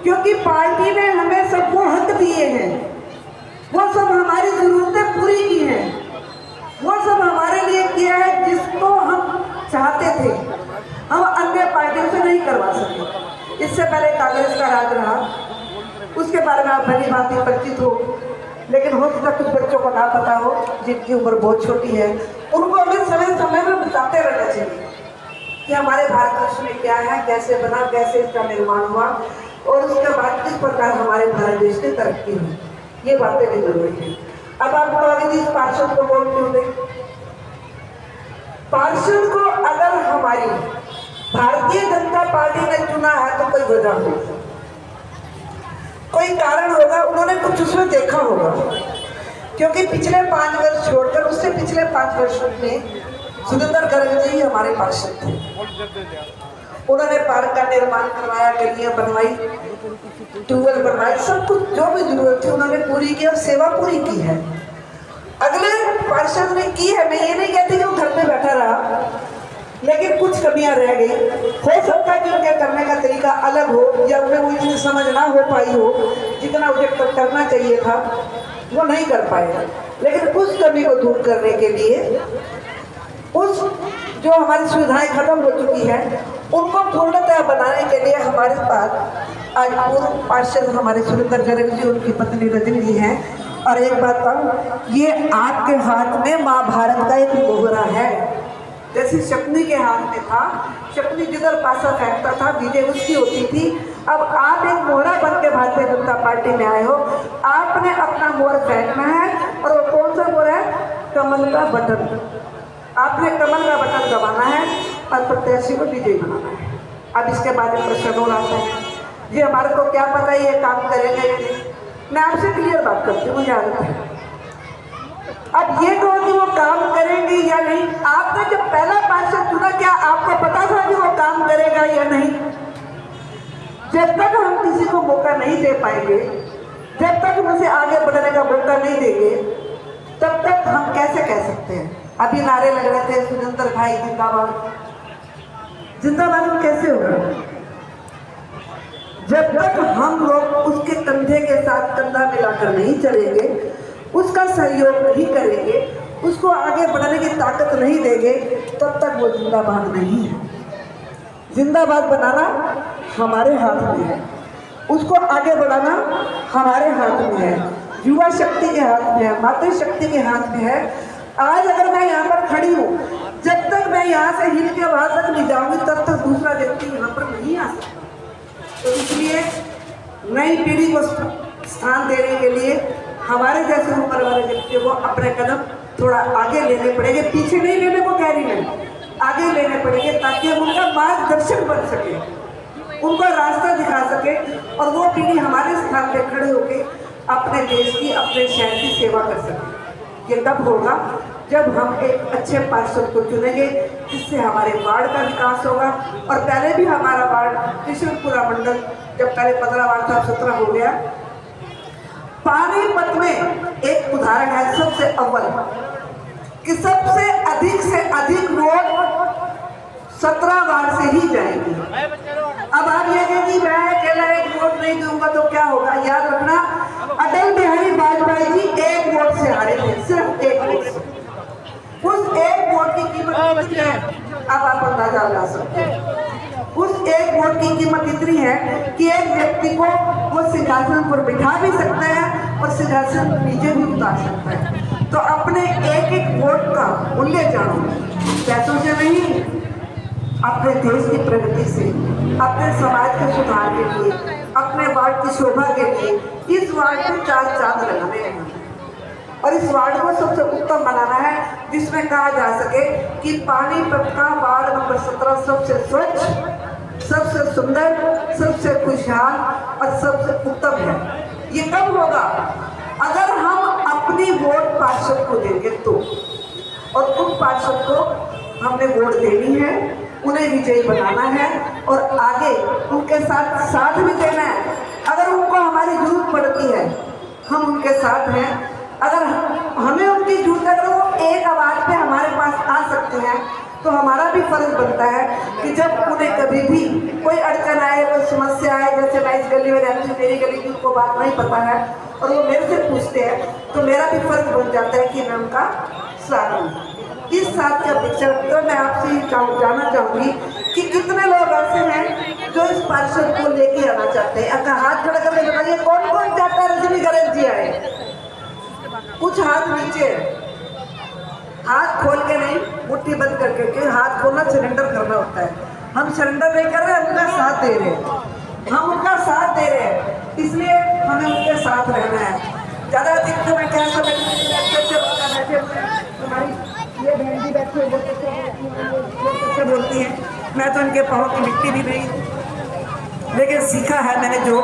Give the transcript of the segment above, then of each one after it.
क्योंकि पार्टी ने हमें सबको हक दिए हैं, वो सब हमारी जरूरतें पूरी की हैं, वो सब हमारे लिए किया है जिसको हम चाहते थे, हम अन्य पार्टियों से नहीं करवा सके। इससे पहले कांग्रेस का राज रहा, उसके बारे में आप भली भांति परिचित हो, लेकिन हो सकता कुछ बच्चों को ना पता हो, जिनकी उम्र बहुत छोटी है, उनको हमें समय समय में बताते रहना चाहिए कि हमारे भारतवर्ष में क्या है, कैसे बना, कैसे इसका निर्माण हुआ और उसके बाद किस प्रकार हमारे भारत देश की तरक्की हुई, ये बातें भी जरूरी है। अब आप कहोगे इस पार्षद को वोट क्यों दें? पार्षद को अगर हमारी भारतीय जनता पार्टी ने चुना है तो कोई वजह होगी, कोई कारण होगा, उन्होंने कुछ उसमें देखा होगा। क्योंकि पिछले 5 वर्ष छोड़कर उससे पिछले 5 वर्ष में सुरेंद्र गर्ग जी हमारे पार्षद थे। उन्होंने पार्क का निर्माण करवाया, गलियां बनवाई, ट्यूबवेल बनवाई, सब कुछ जो भी जरूरत थी उन्होंने पूरी की और सेवा पूरी की है। अगले पार्षद ने की है, मैं ये नहीं कहती कि वो घर में बैठा रहा, लेकिन कुछ कमियां रह गई। हो सकता है कि उनके करने का तरीका अलग हो या उन्हें वो इतनी समझ ना हो पाई हो, जितना उसे करना चाहिए था वो नहीं कर पाए। लेकिन उस कमी को दूर करने के लिए, उस जो हमारी सुविधाएं खत्म हो चुकी है उनको पूर्णतः बनाने के लिए हमारे पास आज पूर्व पार्षद हमारे सुरेंद्र गर्ग जी, उनकी पत्नी रजनी जी हैं। और एक बात कहूँ, ये आपके हाथ में महाभारत का एक मोहरा है। जैसे शकुनी के हाथ में था, शकुनी जिधर पासा फेंकता था विजय उसकी होती थी। अब आप एक मोहरा बन के भारतीय जनता पार्टी में आए हो, आपने अपना मोहर फेंकना है। और वो कौन सा मोहर है? कमल का बटन। आपने कमल का बटन दबाना है और प्रत्याशी को विजयी बनाना है। अब इसके बाद में प्रश्न और आता है, जी हमारे को क्या पता ये काम करेंगे या नहीं। मैं आपसे क्लियर बात करती हूँ, मुझे आदत है। अब ये कहो कि वो काम करेंगे या नहीं, आपने जब पहला पार्षद चुना क्या आपको पता था कि वो काम करेगा या नहीं? जब तक हम किसी को मौका नहीं दे पाएंगे, जब तक हम उसे आगे बढ़ने का मौका नहीं देंगे, तब तक हम कैसे कह सकते हैं? अभी नारे लग रहे थे सुरेंद्र भाई जिंदाबाद, जिंदाबाद कैसे होगा? जब तक हम लोग उसके कंधे के साथ कंधा मिलाकर नहीं चलेंगे, उसका सहयोग नहीं करेंगे, उसको आगे बढ़ने की ताकत नहीं देंगे, तब तक वो जिंदाबाद नहीं है। जिंदाबाद बनाना हमारे हाथ में है, उसको आगे बढ़ाना हमारे हाथ में है, युवा शक्ति के हाथ में है, मातृशक्ति के हाथ में है। आज अगर मैं यहाँ पर खड़ी हूँ, जब तक मैं यहाँ से हिल के वहां तक नहीं जाऊंगी तब तक दूसरा व्यक्ति यहाँ पर नहीं आ सकता। तो इसलिए नई पीढ़ी को स्थान देने के लिए हमारे जैसे उम्र वाले व्यक्तियों को अपने कदम थोड़ा आगे लेने पड़ेंगे, पीछे नहीं लेने को कह रही मैं, आगे लेने पड़ेंगे, ताकि हम उनका मार्गदर्शक बन सके, उनको रास्ता दिखा सके और वो पीढ़ी हमारे स्थान पे खड़े होके अपने देश की, अपने शहर की सेवा कर सके। ये तब होगा जब हम एक अच्छे पार्षद को चुनेंगे, जिससे हमारे वार्ड का विकास होगा। और पहले भी हमारा वार्ड किशनपुरा मंडल जब पहले 15 वार्ड था, 17 हो गया। पानीपत में एक उदाहरण है सबसे अव्वल कि सबसे अधिक वोट 17 वार्ड से ही जाएंगे। अब आप ये कहेंगे मैं अकेला एक वोट नहीं दूंगा तो क्या होगा? याद रखना, अटल बिहारी वाजपेयी जी 1 वोट से हारे थे, सिर्फ 1 वोट से। उस 1 वोट की कीमत कितनी है अब आप अंदाजा लगा सकते हैं। उस 1 वोट की कीमत इतनी है कि एक व्यक्ति को वो सिंहासन पर बिठा भी सकता है और सिंहासन नीचे भी उतार सकता है। तो अपने एक वोट का मूल्य जानो, पैसों से नहीं, अपने देश की प्रगति से, अपने समाज के सुधार के लिए, अपने वार्ड की शोभा के लिए। इस वार्ड को 4 चांद लगाने हैं और इस वार्ड को सबसे उत्तम बनाना है, जिसमें कहा जा सके कि पानीपत का वार्ड नंबर 17 सबसे स्वच्छ, सबसे सुंदर, सबसे खुशहाल और सबसे उत्तम है। ये कब होगा? अगर हम अपनी वोट पार्षद को देंगे तो। और उन पार्षद को हमने वोट देनी है, उन्हें विजयी बनाना है और आगे उनके साथ भी देना है। अगर उनको हमारी जरूरत पड़ती है, हम उनके साथ हैं। अगर हमें उनकी जरूरत है, अगर वो एक आवाज पे हमारे पास आ सकते हैं, तो हमारा भी फर्ज बनता है कि जब उन्हें कभी भी कोई अड़चन आए, कोई समस्या आए, जैसे मैं इस गली में रहती हूँ, मेरी गली की उनको बात नहीं पता है और वो मेरे से पूछते हैं, तो मेरा भी फर्ज बन जाता है कि मैं उनका साथ दूँ। इस साथ की अपेक्षा तो मैं आपसे ये जानना चाहूँगी कि कितने लोग ऐसे हैं जो इस पार्षद को लेके आना चाहते हैं। अगर हाथ खड़ा करके बताइए कौन कौन चाहता है रजनी गणेश जी आए? कुछ हाथ नीचे, हाथ खोल के नहीं, मुट्ठी बंद करके, क्योंकि हाथ खोलना सरेंडर करना होता है। हम सरेंडर नहीं कर रहे, हम उनका साथ दे रहे हैं, हम उनका साथ दे रहे हैं, इसलिए हमें उनके साथ रहना है। ज़्यादा अधिक तो मैं क्या समझ बैठे हमारी ये बहन जी बैठे बहुत बोलती हैं, मैं तो इनके पाँव की मिट्टी भी नहीं, लेकिन सीखा है मैंने जो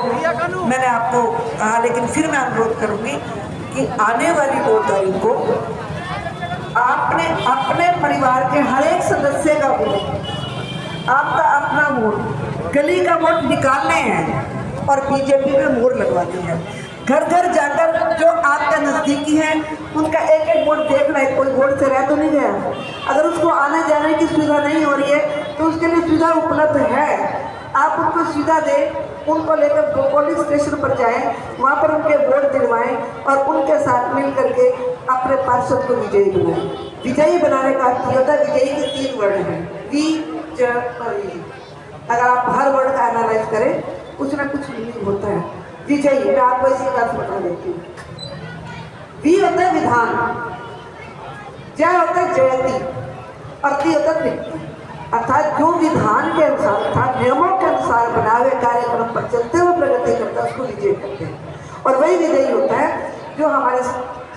मैंने आपको कहा। लेकिन फिर मैं अनुरोध करूँगी कि आने वाली 2 तारीख को आपने अपने परिवार के हर एक सदस्य का वोट, आपका अपना वोट, गली का वोट निकालने हैं और बीजेपी में मोहर लगवानी है। घर घर जाकर जो आपके नज़दीकी हैं उनका एक एक वोट देखना है, कोई वोट से रह तो नहीं गया। अगर उसको आने जाने की सुविधा नहीं हो रही है तो उसके लिए सुविधा उपलब्ध है, आप उनको सुविधा दें, उनको लेकर पुलिस स्टेशन पर जाएं, वहाँ पर उनके वोट दिलवाएं और उनके साथ मिल करके अपने पार्षद को विजयी बनाएं। विजयी बनाने का अर्थ होता है, विजयी के 3 वर्ड हैं, विजयी। अगर आप हर वर्ड का एनालाइज करें कुछ ना कुछ मीनिंग होता है। विजयी, मैं आपको इसी का बता देती हूँ। वी होता है विधान, जय होता है जयती, अर्थी होता है तृप्ति। अर्थात जो विधान के अनुसार अर्थात नियमों के अनुसार बना हुए कार्यक्रम पर चलते हुए प्रगति करता है उसको विजय कहते हैं। और वही विजयी होता है जो हमारे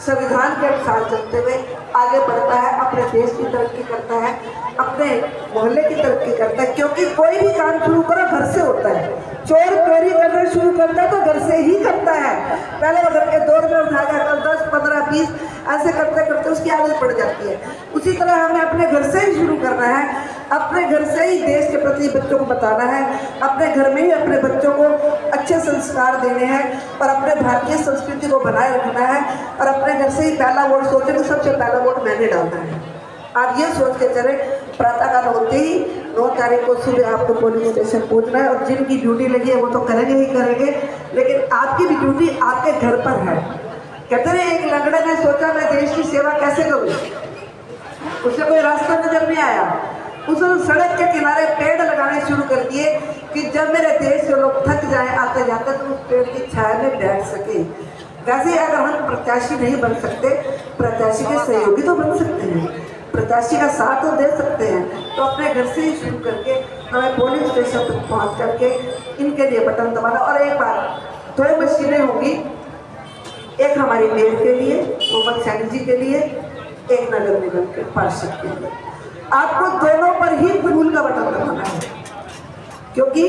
संविधान के अनुसार चलते हुए आगे बढ़ता है, अपने देश की तरक्की करता है, अपने मोहल्ले की तरक्की करता है। क्योंकि कोई भी काम शुरू करो घर से होता है। चोर चोरी करना शुरू करता है तो घर से ही करता है। पहले वो घर के दौर में उठाकर 10, 15, 20 ऐसे करते करते उसकी आदत पड़ जाती है। उसी तरह हमें अपने घर से ही शुरू करना है, अपने घर से ही देश के प्रति बच्चों को बताना है, अपने घर में ही अपने बच्चों को अच्छे संस्कार देने हैं और अपने भारतीय संस्कृति को बनाए रखना है। और अपने घर से ही पहला वोट सोचे तो सबसे पहला वोट मैंने डालना है। आप ये सोच के चले, प्रातःकाल होते ही 9 तारीख को सुबह आपको पुलिस स्टेशन पहुंचना है और जिनकी ड्यूटी लगी है वो तो करेंगे ही करेंगे, लेकिन आपकी भी ड्यूटी आपके घर पर है। कहते हैं एक लंगड़े ने सोचा मैं देश की सेवा कैसे करूं, उसे कोई रास्ता नजर नहीं आया, उसने सड़क के किनारे पेड़ लगाने शुरू कर दिए कि जब मेरे देश के लोग थक जाए आते जाते तो उस पेड़ की छाया में बैठ सके। वैसे अगर हम प्रत्याशी नहीं बन सकते, प्रत्याशी के सहयोगी तो बन सकते हैं, प्रत्याशी का साथ तो दे सकते हैं। तो अपने घर से ही शुरू करके हमें पुलिस स्टेशन तक पहुँच करके इनके लिए बटन दबाना। और एक बार 2 मशीनें होंगी, एक हमारी मेयर के लिए, मोहम्मद सैनी जी के लिए, एक नगर निगम के पार्षद के लिए। आपको दोनों पर ही फूल का बटन दबाना है, क्योंकि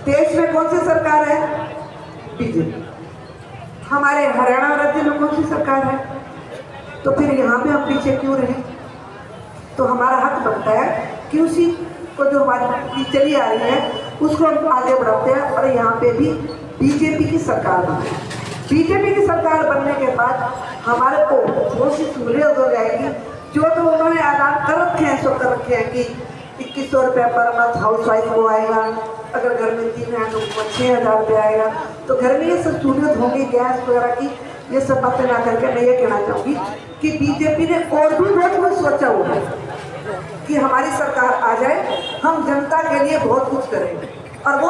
देश में कौन सी सरकार है? बीजेपी। हमारे हरियाणा राज्य में कौन सी सरकार है? तो फिर यहाँ पे हम पीछे क्यों रहे? तो हमारा हक बनता है कि उसी को जो हमारी चली आ रही है उसको हम आगे बढ़ाते हैं और यहाँ पे भी बीजेपी की सरकार बने। बीजेपी की सरकार बनने के बाद हमारे को बहुत सी सहूलियत हो जाएगी। जो तो उन्होंने ऐलान कर रखे हैं सो कर रखे हैं कि 2100 रुपये पर मंथ हाउस वाइफ को आएगा, अगर घर में 3 हैं तो 6000 रुपये आएगा। तो घर में ये सब सहूलियत होगी, गैस वगैरह की, ये सब बातें ना करके मैं ये कहना चाहूँगी कि बीजेपी ने और भी बहुत कुछ सोचा हुआ है कि हमारी सरकार आ जाए, हम जनता के लिए बहुत कुछ करेंगे। और वो